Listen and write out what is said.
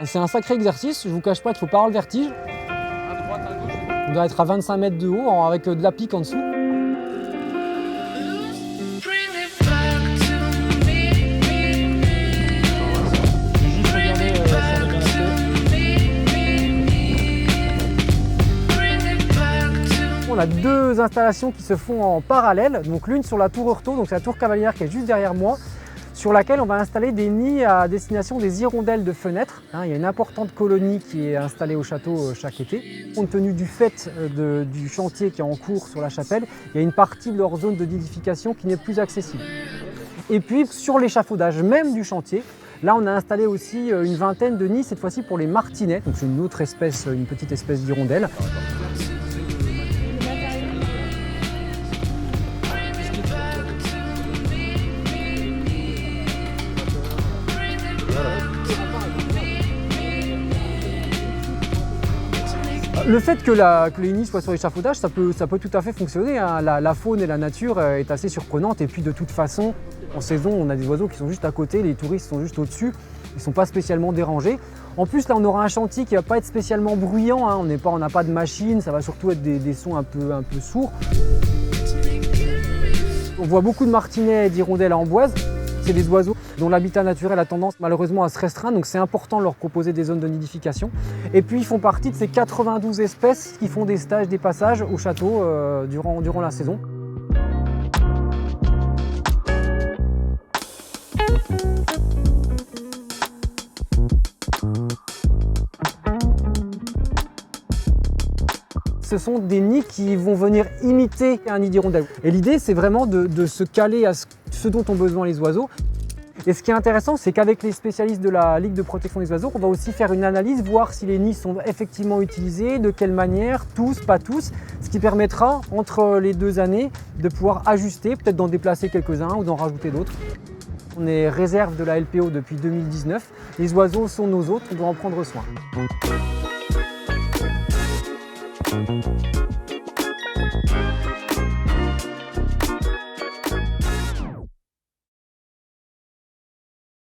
C'est un sacré exercice, je vous cache pas qu'il ne faut pas avoir le vertige. À droite, à gauche. On doit être à 25 mètres de haut avec de la pique en dessous. On a deux installations qui se font en parallèle, donc l'une sur la tour Heurtaud, donc c'est la tour Cavalière qui est juste derrière moi, sur laquelle on va installer des nids à destination des hirondelles de fenêtres. Il y a une importante colonie qui est installée au château chaque été. Compte tenu du fait du chantier qui est en cours sur la chapelle, il y a une partie de leur zone de nidification qui n'est plus accessible. Et puis sur l'échafaudage même du chantier, là on a installé aussi une vingtaine de nids, cette fois-ci pour les martinets, donc c'est une autre espèce, une petite espèce d'hirondelle. Le fait que les nids soient sur l'échafaudage, ça peut tout à fait fonctionner. La faune et la nature est assez surprenante. Et puis de toute façon, en saison, on a des oiseaux qui sont juste à côté, les touristes sont juste au-dessus. Ils ne sont pas spécialement dérangés. En plus, là, on aura un chantier qui ne va pas être spécialement bruyant. On n'a pas de machine, ça va surtout être des sons un peu sourds. On voit beaucoup de martinets et d'hirondelles à Amboise. C'est des oiseaux dont l'habitat naturel a tendance malheureusement à se restreindre, donc c'est important de leur proposer des zones de nidification. Et puis ils font partie de ces 92 espèces qui font des stages, des passages au château durant la saison. Ce sont des nids qui vont venir imiter un nid d'hirondelle. Et l'idée, c'est vraiment de se caler à ce dont ont besoin les oiseaux. Et ce qui est intéressant, c'est qu'avec les spécialistes de la Ligue de protection des oiseaux, on va aussi faire une analyse, voir si les nids sont effectivement utilisés, de quelle manière, tous, pas tous, ce qui permettra, entre les 2 années, de pouvoir ajuster, peut-être d'en déplacer quelques-uns ou d'en rajouter d'autres. On est réserve de la LPO depuis 2019. Les oiseaux sont nos hôtes, on doit en prendre soin.